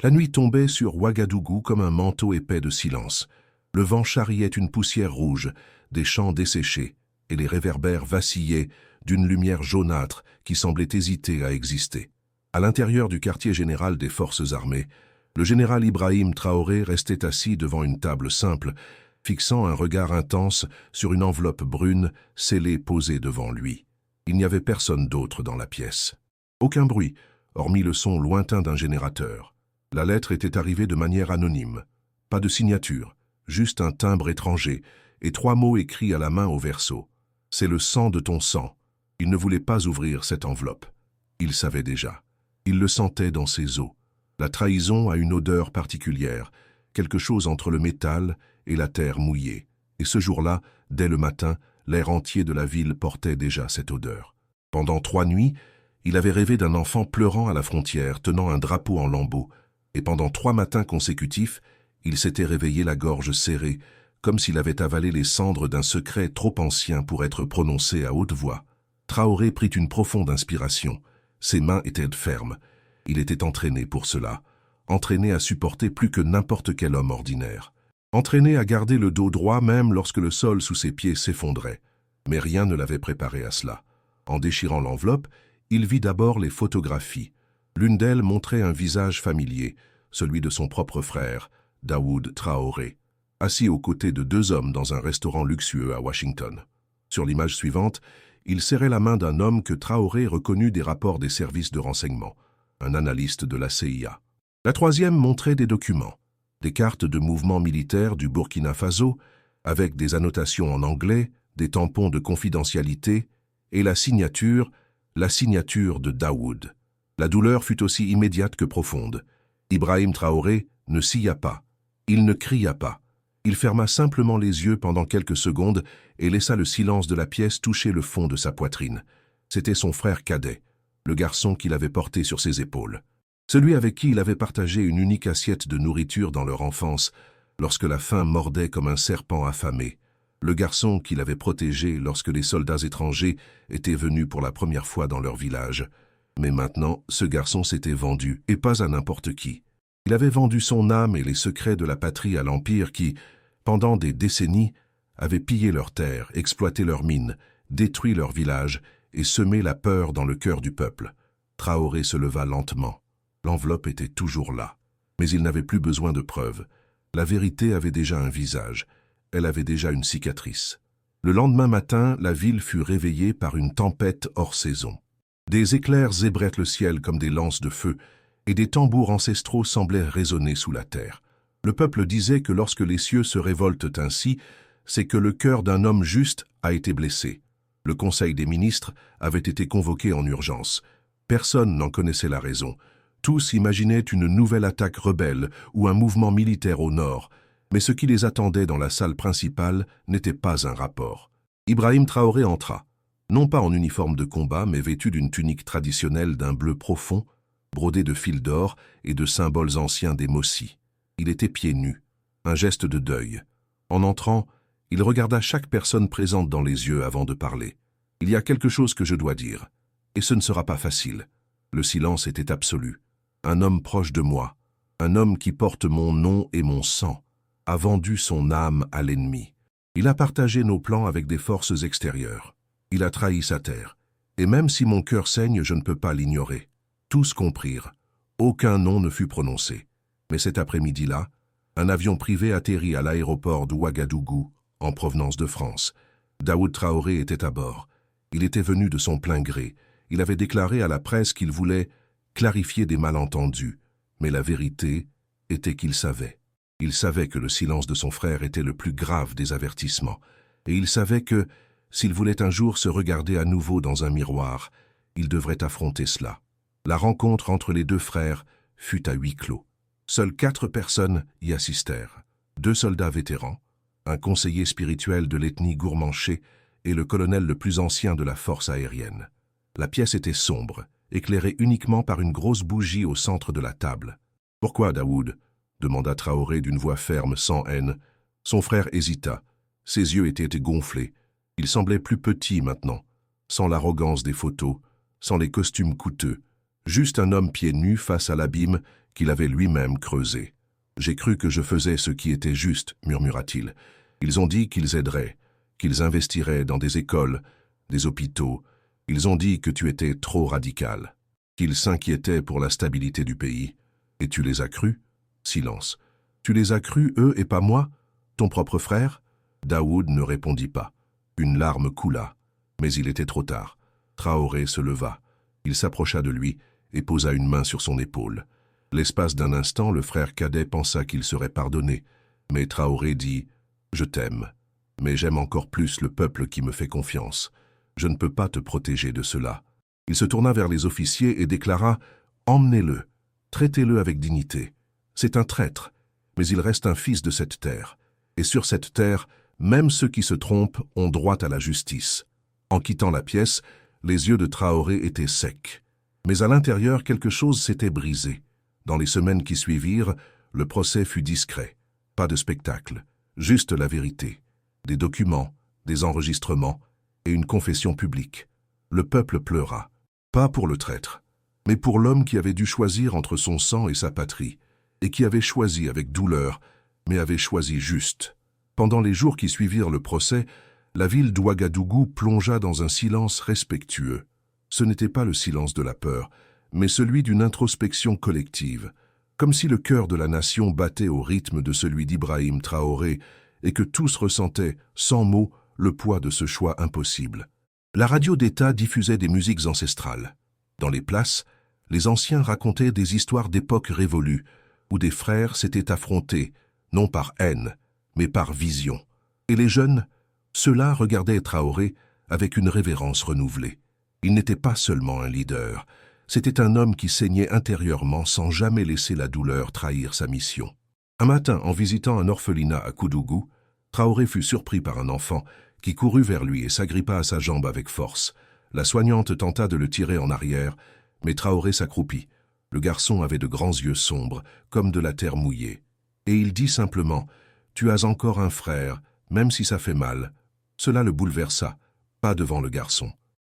La nuit tombait sur Ouagadougou comme un manteau épais de silence. Le vent charriait une poussière rouge, des champs desséchés, et les réverbères vacillaient d'une lumière jaunâtre qui semblait hésiter à exister. À l'intérieur du quartier général des forces armées, le général Ibrahim Traoré restait assis devant une table simple, fixant un regard intense sur une enveloppe brune scellée posée devant lui. Il n'y avait personne d'autre dans la pièce. Aucun bruit, hormis le son lointain d'un générateur. La lettre était arrivée de manière anonyme. Pas de signature, juste un timbre étranger et 3 mots écrits à la main au verso. « C'est le sang de ton sang ». Il ne voulait pas ouvrir cette enveloppe. Il savait déjà. Il le sentait dans ses os. La trahison a une odeur particulière, quelque chose entre le métal et la terre mouillée. Et ce jour-là, dès le matin, l'air entier de la ville portait déjà cette odeur. Pendant 3 nuits, il avait rêvé d'un enfant pleurant à la frontière, tenant un drapeau en lambeaux. Et pendant 3 matins consécutifs, il s'était réveillé la gorge serrée, comme s'il avait avalé les cendres d'un secret trop ancien pour être prononcé à haute voix. Traoré prit une profonde inspiration. Ses mains étaient fermes. Il était entraîné pour cela, entraîné à supporter plus que n'importe quel homme ordinaire. Entraîné à garder le dos droit même lorsque le sol sous ses pieds s'effondrait. Mais rien ne l'avait préparé à cela. En déchirant l'enveloppe, il vit d'abord les photographies. L'une d'elles montrait un visage familier, celui de son propre frère, Daoud Traoré, assis aux côtés de 2 hommes dans un restaurant luxueux à Washington. Sur l'image suivante, il serrait la main d'un homme que Traoré reconnut des rapports des services de renseignement, un analyste de la CIA. La 3e montrait des documents, des cartes de mouvements militaires du Burkina Faso, avec des annotations en anglais, des tampons de confidentialité, et la signature de Daoud. La douleur fut aussi immédiate que profonde. Ibrahim Traoré ne sia pas, il ne cria pas. Il ferma simplement les yeux pendant quelques secondes et laissa le silence de la pièce toucher le fond de sa poitrine. C'était son frère cadet, le garçon qu'il avait porté sur ses épaules. Celui avec qui il avait partagé une unique assiette de nourriture dans leur enfance, lorsque la faim mordait comme un serpent affamé. Le garçon qu'il avait protégé lorsque les soldats étrangers étaient venus pour la première fois dans leur village. Mais maintenant, ce garçon s'était vendu, et pas à n'importe qui. Il avait vendu son âme et les secrets de la patrie à l'Empire qui, pendant des décennies, avait pillé leurs terres, exploité leurs mines, détruit leurs villages et semé la peur dans le cœur du peuple. Traoré se leva lentement. L'enveloppe était toujours là. Mais il n'avait plus besoin de preuves. La vérité avait déjà un visage. Elle avait déjà une cicatrice. Le lendemain matin, la ville fut réveillée par une tempête hors saison. Des éclairs zébraient le ciel comme des lances de feu, et des tambours ancestraux semblaient résonner sous la terre. Le peuple disait que lorsque les cieux se révoltent ainsi, c'est que le cœur d'un homme juste a été blessé. Le Conseil des ministres avait été convoqué en urgence. Personne n'en connaissait la raison. Tous imaginaient une nouvelle attaque rebelle ou un mouvement militaire au nord, mais ce qui les attendait dans la salle principale n'était pas un rapport. Ibrahim Traoré entra, non pas en uniforme de combat, mais vêtu d'une tunique traditionnelle d'un bleu profond, brodée de fils d'or et de symboles anciens des Mossi. Il était pieds nus, un geste de deuil. En entrant, il regarda chaque personne présente dans les yeux avant de parler. « Il y a quelque chose que je dois dire, et ce ne sera pas facile. » Le silence était absolu. Un homme proche de moi, un homme qui porte mon nom et mon sang, a vendu son âme à l'ennemi. Il a partagé nos plans avec des forces extérieures. Il a trahi sa terre. Et même si mon cœur saigne, je ne peux pas l'ignorer. Tous comprirent. Aucun nom ne fut prononcé. Mais cet après-midi-là, un avion privé atterrit à l'aéroport de Ouagadougou, en provenance de France. Daoud Traoré était à bord. Il était venu de son plein gré. Il avait déclaré à la presse qu'il voulait clarifier des malentendus. Mais la vérité était qu'il savait. Il savait que le silence de son frère était le plus grave des avertissements. Et il savait que, s'il voulait un jour se regarder à nouveau dans un miroir, il devrait affronter cela. La rencontre entre les 2 frères fut à huis clos. Seules 4 personnes y assistèrent. 2 soldats vétérans, un conseiller spirituel de l'ethnie Gourmanché et le colonel le plus ancien de la force aérienne. La pièce était sombre, éclairée uniquement par une grosse bougie au centre de la table. « Pourquoi, Daoud ?» demanda Traoré d'une voix ferme, sans haine. Son frère hésita. Ses yeux étaient gonflés. Il semblait plus petit maintenant, sans l'arrogance des photos, sans les costumes coûteux. Juste un homme pieds nus face à l'abîme qu'il avait lui-même creusé. « J'ai cru que je faisais ce qui était juste, » murmura-t-il. « Ils ont dit qu'ils aideraient, qu'ils investiraient dans des écoles, des hôpitaux. Ils ont dit que tu étais trop radical, qu'ils s'inquiétaient pour la stabilité du pays. Et tu les as crus ?» Silence. « Tu les as crus, eux et pas moi? Ton propre frère ?» Daoud ne répondit pas. Une larme coula, mais il était trop tard. Traoré se leva. Il s'approcha de lui et posa une main sur son épaule. L'espace d'un instant, le frère cadet pensa qu'il serait pardonné. Mais Traoré dit « Je t'aime, mais j'aime encore plus le peuple qui me fait confiance. Je ne peux pas te protéger de cela. » Il se tourna vers les officiers et déclara « Emmenez-le, traitez-le avec dignité. C'est un traître, mais il reste un fils de cette terre. Et sur cette terre, même ceux qui se trompent ont droit à la justice. » En quittant la pièce, les yeux de Traoré étaient secs. Mais à l'intérieur, quelque chose s'était brisé. Dans les semaines qui suivirent, le procès fut discret. Pas de spectacle, juste la vérité. Des documents, des enregistrements et une confession publique. Le peuple pleura. Pas pour le traître, mais pour l'homme qui avait dû choisir entre son sang et sa patrie, et qui avait choisi avec douleur, mais avait choisi juste. Pendant les jours qui suivirent le procès, la ville d'Ouagadougou plongea dans un silence respectueux. Ce n'était pas le silence de la peur, mais celui d'une introspection collective, comme si le cœur de la nation battait au rythme de celui d'Ibrahim Traoré et que tous ressentaient, sans mots, le poids de ce choix impossible. La radio d'État diffusait des musiques ancestrales. Dans les places, les anciens racontaient des histoires d'époques révolues, où des frères s'étaient affrontés, non par haine, mais par vision. Et les jeunes, ceux-là regardaient Traoré avec une révérence renouvelée. Il n'était pas seulement un leader, c'était un homme qui saignait intérieurement sans jamais laisser la douleur trahir sa mission. Un matin, en visitant un orphelinat à Koudougou, Traoré fut surpris par un enfant qui courut vers lui et s'agrippa à sa jambe avec force. La soignante tenta de le tirer en arrière, mais Traoré s'accroupit. Le garçon avait de grands yeux sombres, comme de la terre mouillée. Et il dit simplement « Tu as encore un frère, même si ça fait mal. » Cela le bouleversa, pas devant le garçon.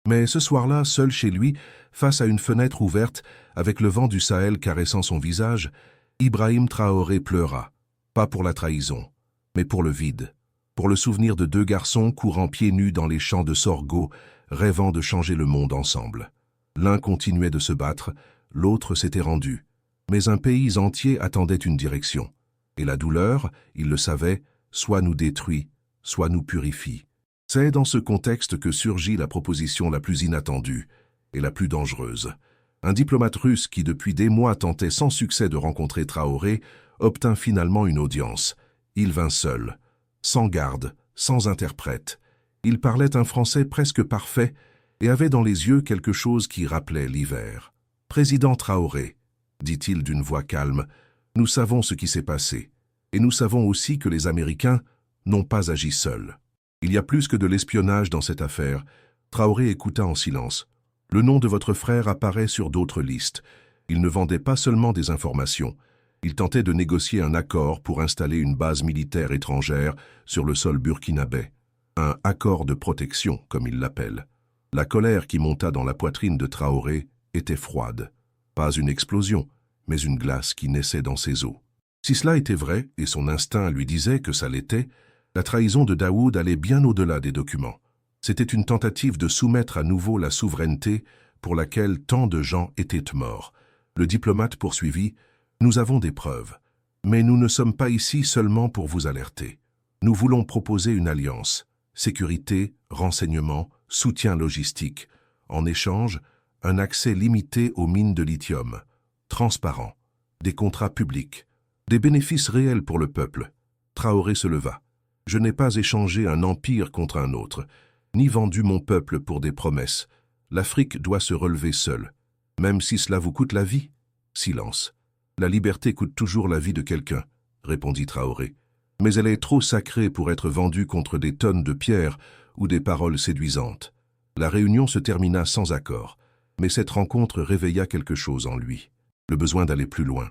Mais ce soir-là, seul chez lui, face à une fenêtre ouverte, avec le vent du Sahel caressant son visage, Ibrahim Traoré pleura, pas pour la trahison, mais pour le vide, pour le souvenir de deux garçons courant pieds nus dans les champs de sorgho, rêvant de changer le monde ensemble. L'un continuait de se battre, l'autre s'était rendu, mais un pays entier attendait une direction. Et la douleur, il le savait, soit nous détruit, soit nous purifie. C'est dans ce contexte que surgit la proposition la plus inattendue et la plus dangereuse. Un diplomate russe qui depuis des mois tentait sans succès de rencontrer Traoré obtint finalement une audience. Il vint seul, sans garde, sans interprète. Il parlait un français presque parfait et avait dans les yeux quelque chose qui rappelait l'hiver. « Président Traoré, » dit-il d'une voix calme, « nous savons ce qui s'est passé, et nous savons aussi que les Américains n'ont pas agi seuls. Il y a plus que de l'espionnage dans cette affaire. » Traoré écouta en silence. « Le nom de votre frère apparaît sur d'autres listes. Il ne vendait pas seulement des informations. Il tentait de négocier un accord pour installer une base militaire étrangère sur le sol burkinabé. Un accord de protection, comme il l'appelle. » La colère qui monta dans la poitrine de Traoré était froide. Pas une explosion, mais une glace qui naissait dans ses os. Si cela était vrai, et son instinct lui disait que ça l'était, la trahison de Daoud allait bien au-delà des documents. C'était une tentative de soumettre à nouveau la souveraineté pour laquelle tant de gens étaient morts. Le diplomate poursuivit « Nous avons des preuves, mais nous ne sommes pas ici seulement pour vous alerter. Nous voulons proposer une alliance, sécurité, renseignement, soutien logistique. En échange, un accès limité aux mines de lithium, transparent, des contrats publics, des bénéfices réels pour le peuple. » Traoré se leva. « Je n'ai pas échangé un empire contre un autre, ni vendu mon peuple pour des promesses. L'Afrique doit se relever seule, même si cela vous coûte la vie. » Silence. « La liberté coûte toujours la vie de quelqu'un, » répondit Traoré. « Mais elle est trop sacrée pour être vendue contre des tonnes de pierres ou des paroles séduisantes. » La réunion se termina sans accord, mais cette rencontre réveilla quelque chose en lui. Le besoin d'aller plus loin,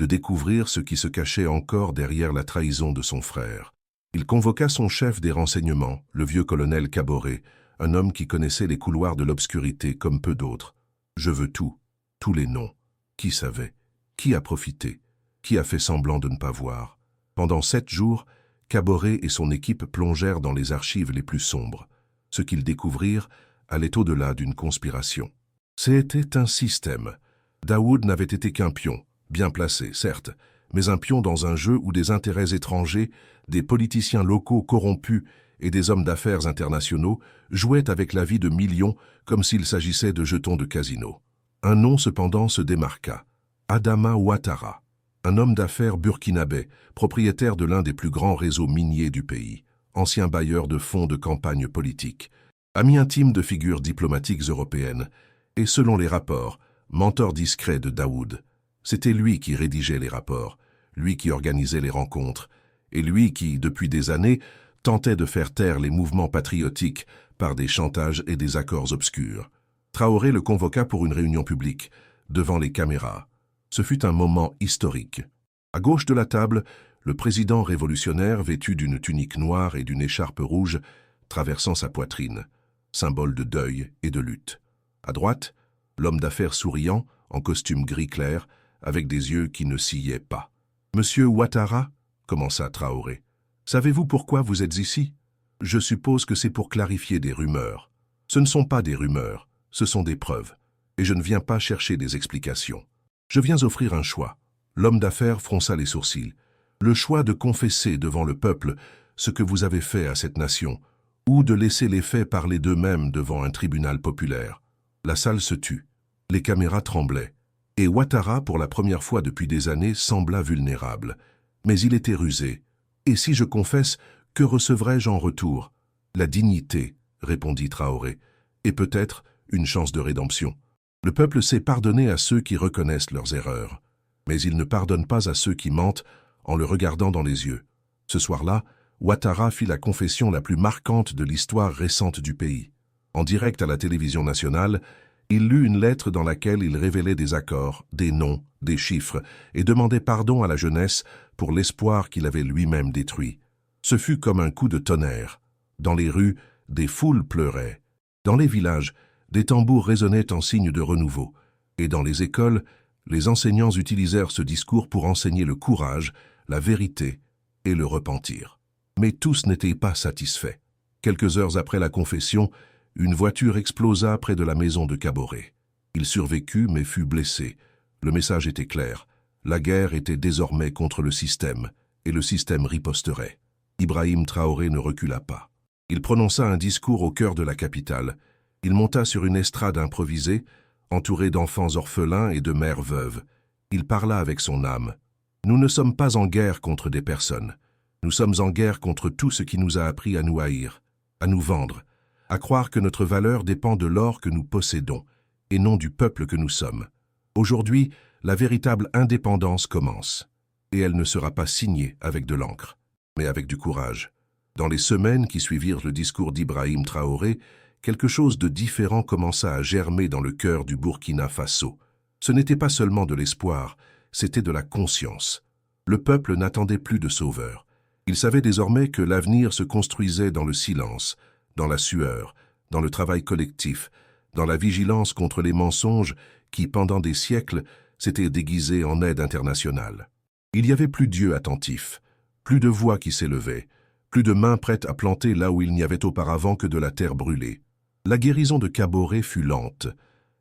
de découvrir ce qui se cachait encore derrière la trahison de son frère. Il convoqua son chef des renseignements, le vieux colonel Caboret, un homme qui connaissait les couloirs de l'obscurité comme peu d'autres. « Je veux tout, tous les noms. Qui savait? Qui a profité? Qui a fait semblant de ne pas voir? Pendant 7 jours, Kaboré et son équipe plongèrent dans les archives les plus sombres. Ce qu'ils découvrirent allait au-delà d'une conspiration. C'était un système. Daoud n'avait été qu'un pion, bien placé, certes, mais un pion dans un jeu où des intérêts étrangers, des politiciens locaux corrompus et des hommes d'affaires internationaux jouaient avec la vie de millions comme s'il s'agissait de jetons de casino. Un nom cependant se démarqua. Adama Ouattara, un homme d'affaires burkinabé, propriétaire de l'un des plus grands réseaux miniers du pays, ancien bailleur de fonds de campagne politique, ami intime de figures diplomatiques européennes, et selon les rapports, mentor discret de Daoud. C'était lui qui rédigeait les rapports, lui qui organisait les rencontres, et lui qui, depuis des années, tentait de faire taire les mouvements patriotiques par des chantages et des accords obscurs. Traoré le convoqua pour une réunion publique, devant les caméras. Ce fut un moment historique. À gauche de la table, le président révolutionnaire vêtu d'une tunique noire et d'une écharpe rouge traversant sa poitrine, symbole de deuil et de lutte. À droite, l'homme d'affaires souriant, en costume gris clair, avec des yeux qui ne sillaient pas. « Monsieur Ouattara » commença Traoré. « Savez-vous pourquoi vous êtes ici? Je suppose que c'est pour clarifier des rumeurs. Ce ne sont pas des rumeurs, ce sont des preuves, et je ne viens pas chercher des explications. Je viens offrir un choix. » L'homme d'affaires fronça les sourcils. « Le choix de confesser devant le peuple ce que vous avez fait à cette nation, ou de laisser les faits parler d'eux-mêmes devant un tribunal populaire. » La salle se tut. Les caméras tremblaient. Et Ouattara, pour la première fois depuis des années, sembla vulnérable. Mais il était rusé. « Et si je confesse, que recevrai-je en retour? »« La dignité, » répondit Traoré, « et peut-être une chance de rédemption. Le peuple sait pardonner à ceux qui reconnaissent leurs erreurs. Mais il ne pardonne pas à ceux qui mentent en le regardant dans les yeux. » Ce soir-là, Ouattara fit la confession la plus marquante de l'histoire récente du pays. En direct à la télévision nationale, il lut une lettre dans laquelle il révélait des accords, des noms, des chiffres, et demandait pardon à la jeunesse pour l'espoir qu'il avait lui-même détruit. Ce fut comme un coup de tonnerre. Dans les rues, des foules pleuraient. Dans les villages, des tambours résonnaient en signe de renouveau. Et dans les écoles, les enseignants utilisèrent ce discours pour enseigner le courage, la vérité et le repentir. Mais tous n'étaient pas satisfaits. Quelques heures après la confession, une voiture explosa près de la maison de Kaboré. Il survécut mais fut blessé. Le message était clair. La guerre était désormais contre le système, et le système riposterait. Ibrahim Traoré ne recula pas. Il prononça un discours au cœur de la capitale. Il monta sur une estrade improvisée, entouré d'enfants orphelins et de mères veuves. Il parla avec son âme. « Nous ne sommes pas en guerre contre des personnes. Nous sommes en guerre contre tout ce qui nous a appris à nous haïr, à nous vendre, à croire que notre valeur dépend de l'or que nous possédons, et non du peuple que nous sommes. Aujourd'hui, la véritable indépendance commence, et elle ne sera pas signée avec de l'encre, mais avec du courage. » Dans les semaines qui suivirent le discours d'Ibrahim Traoré, quelque chose de différent commença à germer dans le cœur du Burkina Faso. Ce n'était pas seulement de l'espoir, c'était de la conscience. Le peuple n'attendait plus de sauveur. Il savait désormais que l'avenir se construisait dans le silence, dans la sueur, dans le travail collectif, dans la vigilance contre les mensonges qui, pendant des siècles, s'étaient déguisés en aide internationale. Il y avait plus d'yeux attentifs, plus de voix qui s'élevaient, plus de mains prêtes à planter là où il n'y avait auparavant que de la terre brûlée. La guérison de Kaboré fut lente,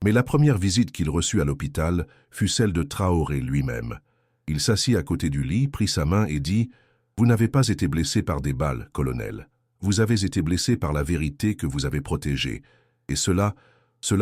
mais la première visite qu'il reçut à l'hôpital fut celle de Traoré lui-même. Il s'assit à côté du lit, prit sa main et dit « Vous n'avez pas été blessé par des balles, colonel. Vous avez été blessé par la vérité que vous avez protégée, et cela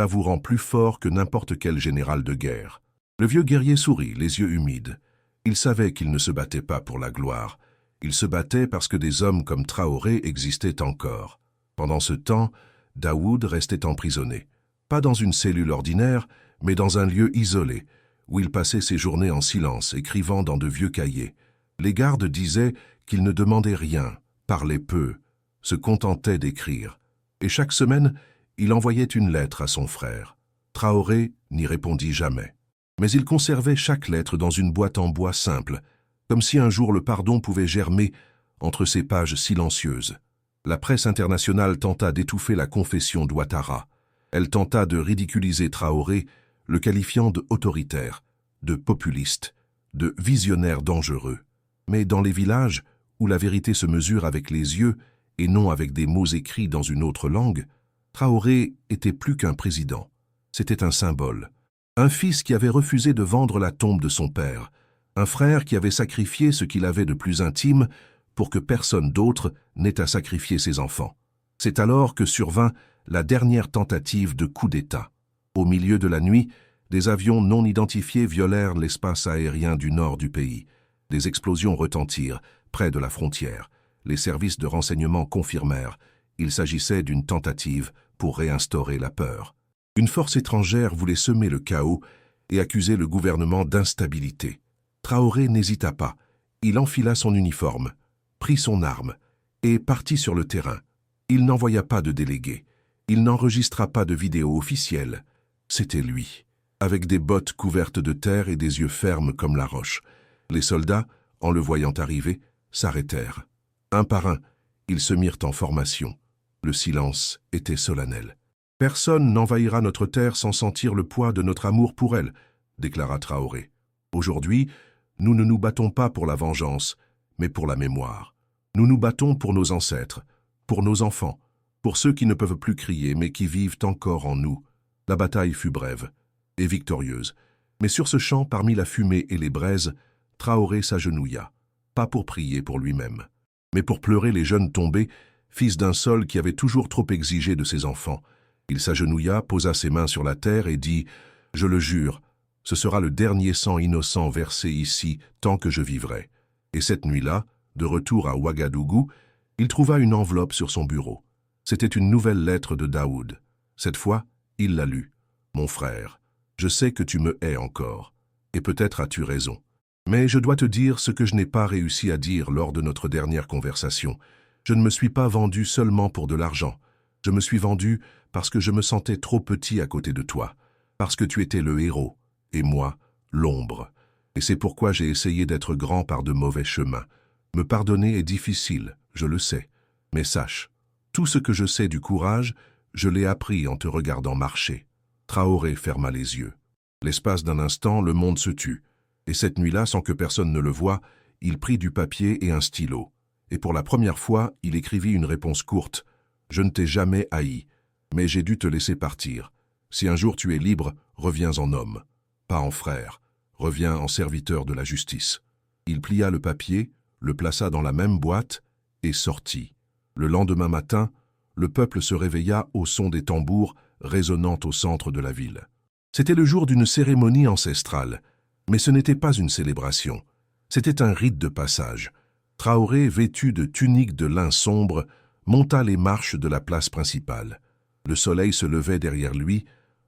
vous rend plus fort que n'importe quel général de guerre. » Le vieux guerrier sourit, les yeux humides. Il savait qu'il ne se battait pas pour la gloire. Il se battait parce que des hommes comme Traoré existaient encore. Pendant ce temps, Daoud restait emprisonné. Pas dans une cellule ordinaire, mais dans un lieu isolé, où il passait ses journées en silence, écrivant dans de vieux cahiers. Les gardes disaient qu'il ne demandait rien, parlait peu, se contentait d'écrire. Et chaque semaine, il envoyait une lettre à son frère. Traoré n'y répondit jamais. Mais il conservait chaque lettre dans une boîte en bois simple, comme si un jour le pardon pouvait germer entre ces pages silencieuses. La presse internationale tenta d'étouffer la confession d'Ouattara. Elle tenta de ridiculiser Traoré, le qualifiant de autoritaire. de populiste, de visionnaire dangereux. Mais dans les villages, où la vérité se mesure avec les yeux et non avec des mots écrits dans une autre langue, Traoré était plus qu'un président. C'était un symbole. Un fils qui avait refusé de vendre la tombe de son père, un frère qui avait sacrifié ce qu'il avait de plus intime pour que personne d'autre n'ait à sacrifier ses enfants. C'est alors que survint la dernière tentative de coup d'État. Au milieu de la nuit, des avions non identifiés violèrent l'espace aérien du nord du pays. Des explosions retentirent près de la frontière. Les services de renseignement confirmèrent. Il s'agissait d'une tentative pour réinstaurer la peur. Une force étrangère voulait semer le chaos et accuser le gouvernement d'instabilité. Traoré n'hésita pas. Il enfila son uniforme, prit son arme et partit sur le terrain. Il n'envoya pas de délégués. Il n'enregistra pas de vidéo officielle. C'était lui, avec des bottes couvertes de terre et des yeux fermes comme la roche. Les soldats, en le voyant arriver, s'arrêtèrent. Un par un, ils se mirent en formation. Le silence était solennel. « Personne n'envahira notre terre sans sentir le poids de notre amour pour elle », déclara Traoré. « Aujourd'hui, nous ne nous battons pas pour la vengeance, mais pour la mémoire. Nous nous battons pour nos ancêtres, pour nos enfants, pour ceux qui ne peuvent plus crier mais qui vivent encore en nous. » La bataille fut brève et victorieuse. Mais sur ce champ, parmi la fumée et les braises, Traoré s'agenouilla, pas pour prier pour lui-même, mais pour pleurer les jeunes tombés, fils d'un sol qui avait toujours trop exigé de ses enfants. Il s'agenouilla, posa ses mains sur la terre et dit « Je le jure, ce sera le dernier sang innocent versé ici tant que je vivrai. » Et cette nuit-là, de retour à Ouagadougou, il trouva une enveloppe sur son bureau. C'était une nouvelle lettre de Daoud. Cette fois, il la lut. « Mon frère, je sais que tu me hais encore, et peut-être as-tu raison. Mais je dois te dire ce que je n'ai pas réussi à dire lors de notre dernière conversation. Je ne me suis pas vendu seulement pour de l'argent. Je me suis vendu parce que je me sentais trop petit à côté de toi, parce que tu étais le héros, et moi, l'ombre. Et c'est pourquoi j'ai essayé d'être grand par de mauvais chemins. Me pardonner est difficile, je le sais. Mais sache, tout ce que je sais du courage, je l'ai appris en te regardant marcher. » Traoré ferma les yeux. L'espace d'un instant, le monde se tut. Et cette nuit-là, sans que personne ne le voie, il prit du papier et un stylo. Et pour la première fois, il écrivit une réponse courte. « Je ne t'ai jamais haï, mais j'ai dû te laisser partir. Si un jour tu es libre, reviens en homme. Pas en frère, reviens en serviteur de la justice. » Il plia le papier, le plaça dans la même boîte et sortit. Le lendemain matin, le peuple se réveilla au son des tambours résonnant au centre de la ville. C'était le jour d'une cérémonie ancestrale, mais ce n'était pas une célébration. C'était un rite de passage. Traoré, vêtu de tunique de lin sombre, monta les marches de la place principale. Le soleil se levait derrière lui,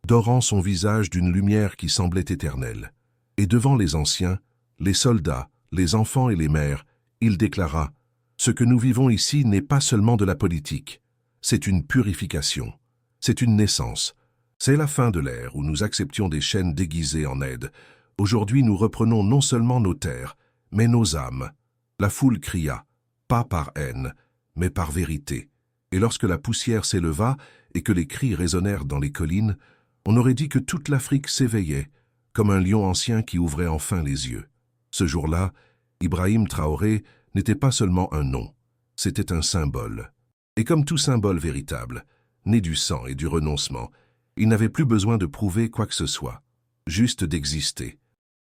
dorant son visage d'une lumière qui semblait éternelle. Et devant les anciens, les soldats, les enfants et les mères, il déclara « Ce que nous vivons ici n'est pas seulement de la politique, c'est une purification, c'est une naissance. C'est la fin de l'ère où nous acceptions des chaînes déguisées en aide. Aujourd'hui, nous reprenons non seulement nos terres, mais nos âmes. » La foule cria, pas par haine, mais par vérité. Et lorsque la poussière s'éleva et que les cris résonnèrent dans les collines, on aurait dit que toute l'Afrique s'éveillait, comme un lion ancien qui ouvrait enfin les yeux. Ce jour-là, Ibrahim Traoré n'était pas seulement un nom, c'était un symbole. Et comme tout symbole véritable, né du sang et du renoncement, il n'avait plus besoin de prouver quoi que ce soit, juste d'exister.